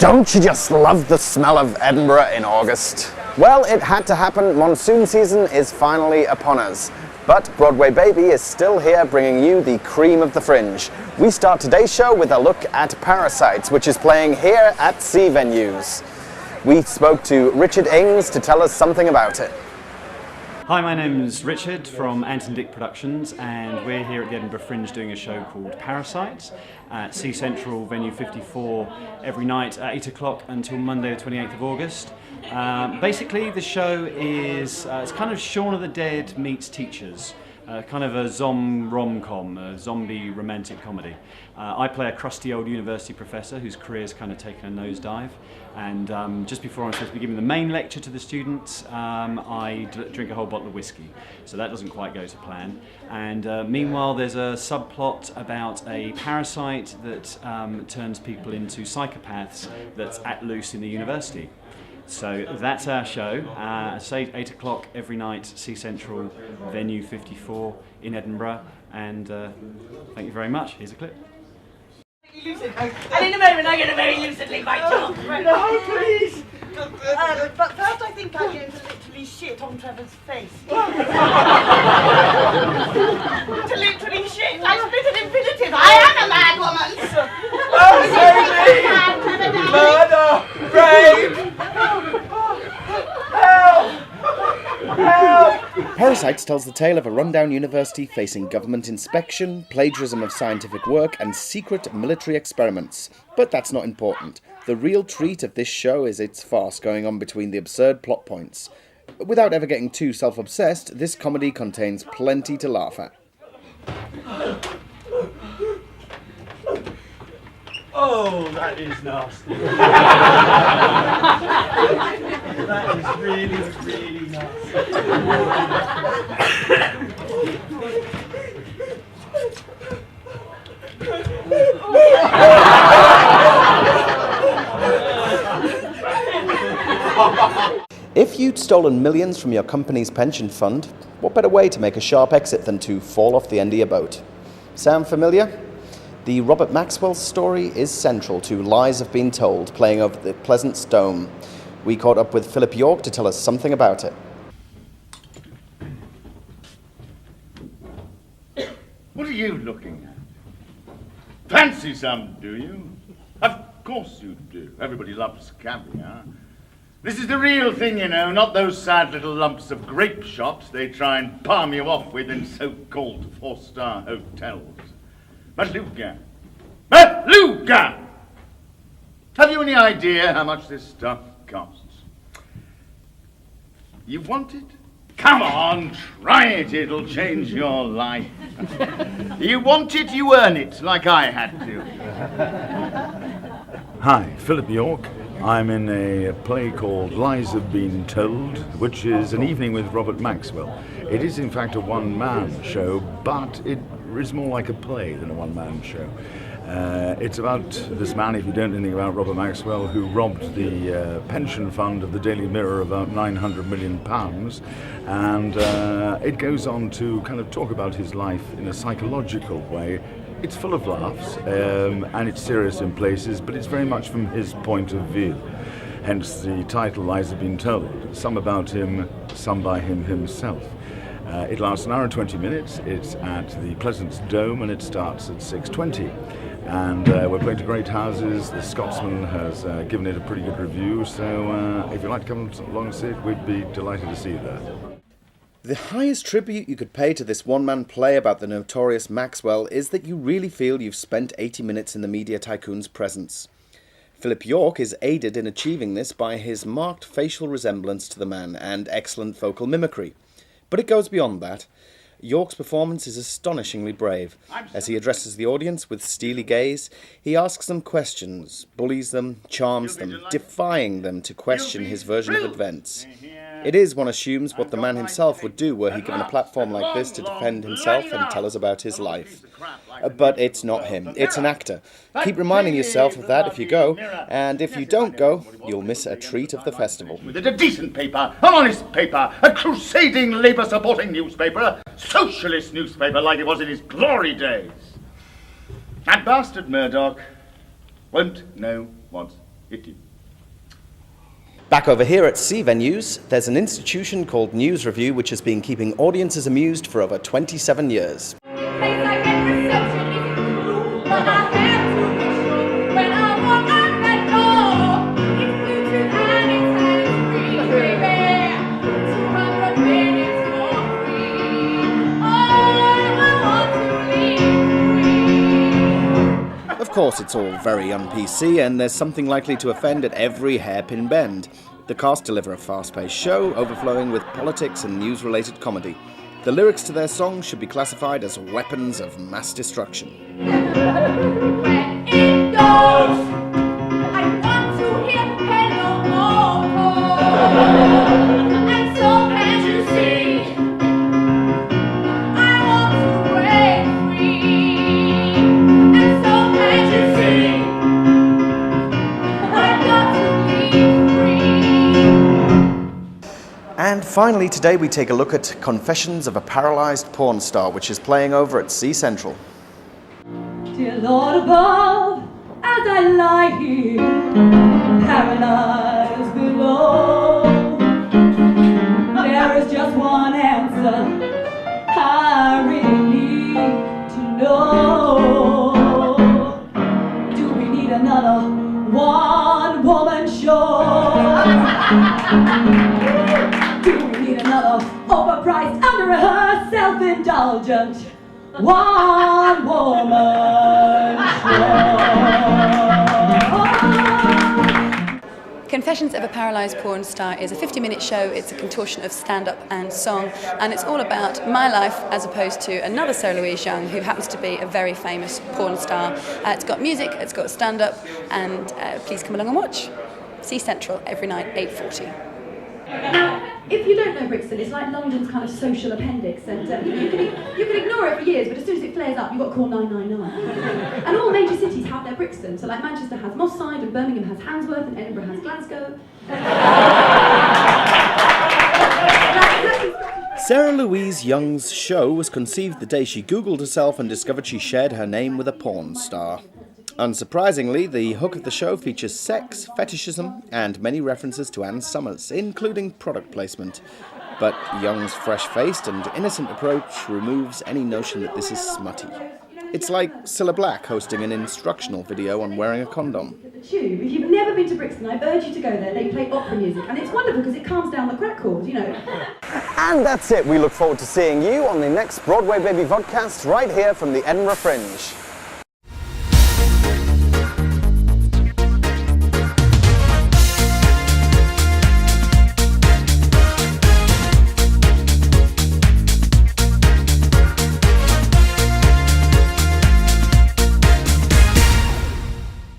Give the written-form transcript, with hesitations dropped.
Don't you just love the smell of Edinburgh in August? Well, it had to happen. Monsoon season is finally upon us. But Broadway Baby is still here bringing you the cream of the fringe. We start today's show with a look at Parasites, which is playing here at C venues. We spoke to Richard Ings to tell us something about it. Hi, my name's Richard from Ant and Dick Productions, and we're here at the Edinburgh Fringe doing a show called Parasites at C Central, venue 54, every night at 8 o'clock until Monday the 28th of August. Basically, the show is it's kind of Shaun of the Dead meets Teachers. Kind of a rom-com, a zombie romantic comedy. I play a crusty old university professor whose career's kind of taken a nosedive, and just before I'm supposed to be giving the main lecture to the students, I drink a whole bottle of whiskey, so that doesn't quite go to plan. And meanwhile, there's a subplot about a parasite that turns people into psychopaths that's at loose in the university. So that's our show, say 8 o'clock every night, C Central, venue 54 in Edinburgh, and thank you very much. Here's a clip. And in a moment I'm going to very lucidly bite off. No, please! But first I think I'm going to literally shit on Trevor's face. To literally shit! I spit an infinitive! I am a mad woman! Oh, save me! Murder! Rape! Help! Help! Parasites tells the tale of a rundown university facing government inspection, plagiarism of scientific work, and secret military experiments. But that's not important. The real treat of this show is its farce going on between the absurd plot points. Without ever getting too self-obsessed, this comedy contains plenty to laugh at. Oh, that is nasty. That is really, really nasty. If you'd stolen millions from your company's pension fund, what better way to make a sharp exit than to fall off the end of your boat? Sound familiar? The Robert Maxwell story is central to Lies Have Been Told, playing over the Pleasance Dome. We caught up with Philip York to tell us something about it. What are you looking at? Fancy some, do you? Of course you do. Everybody loves caviar. This is the real thing, you know, not those sad little lumps of grape shots they try and palm you off with in so-called four-star hotels. Beluga! Beluga! Have you any idea how much this stuff costs? You want it? Come on, try it, it'll change your life. You want it, you earn it, like I had to. Hi, Philip York. I'm in a play called Lies Have Been Told, which is an evening with Robert Maxwell. It is in fact a one-man show, but it is more like a play than a one-man show. It's about this man, if you don't know anything about Robert Maxwell, who robbed the pension fund of the Daily Mirror about £900 million, and it goes on to kind of talk about his life in a psychological way. It's full of laughs, and it's serious in places, but it's very much from his point of view. Hence the title, Lies Have Been Told. Some about him, some by him himself. It lasts an hour and 20 minutes. It's at the Pleasance Dome, and it starts at 6:20. And we're playing to great houses. The Scotsman has given it a pretty good review, so if you'd like to come along and see it, we'd be delighted to see you there. The highest tribute you could pay to this one-man play about the notorious Maxwell is that you really feel you've spent 80 minutes in the media tycoon's presence. Philip York is aided in achieving this by his marked facial resemblance to the man and excellent vocal mimicry. But it goes beyond that. York's performance is astonishingly brave. As he addresses the audience with steely gaze, he asks them questions, bullies them, charms them, defying them to question his version of events. It is, one assumes, what the man himself would do were he given a platform like this to defend himself and tell us about his life. But it's not him, it's an actor. Keep reminding yourself of that if you go, and if you don't go, you'll miss a treat of the festival. With a decent paper, an honest paper, a crusading labour-supporting newspaper, a socialist newspaper like it was in his glory days. That bastard Murdoch won't know what's Pity. Back over here at C Venues, there's an institution called Newsrevue which has been keeping audiences amused for over 27 years. Of course, it's all very un-PC, and there's something likely to offend at every hairpin bend. The cast deliver a fast-paced show, overflowing with politics and news-related comedy. The lyrics to their songs should be classified as weapons of mass destruction. And finally, today we take a look at Confessions of a Paralysed Porn Star, which is playing over at C Central. Dear Lord above, as I lie here, paralyzed below, there is just one answer I really need to know. Do we need another one-woman show? Do we need another overpriced, under-rehearsed, self-indulgent one-woman show? Confessions of a Paralysed Porn Star is a 50-minute show. It's a contortion of stand-up and song, and it's all about my life as opposed to another Sarah Louise Young, who happens to be a very famous porn star. It's got music, it's got stand-up, and please come along and watch. C Central every night, 8:40. Now, if you don't know Brixton, it's like London's kind of social appendix, and you can ignore it for years, but as soon as it flares up, you've got to call 999. And all major cities have their Brixton, so like Manchester has Moss Side, and Birmingham has Handsworth, and Edinburgh has Glasgow. Sarah Louise Young's show was conceived the day she Googled herself and discovered she shared her name with a porn star. Unsurprisingly, the hook of the show features sex, fetishism, and many references to Ann Summers, including product placement. But Young's fresh-faced and innocent approach removes any notion that this is smutty. It's like Cilla Black hosting an instructional video on wearing a condom. If you've never been to Brixton, I urge you to go there. They play opera music, and it's wonderful because it calms down the crack chord, you know. And that's it. We look forward to seeing you on the next Broadway Baby vodcast right here from the Edinburgh Fringe.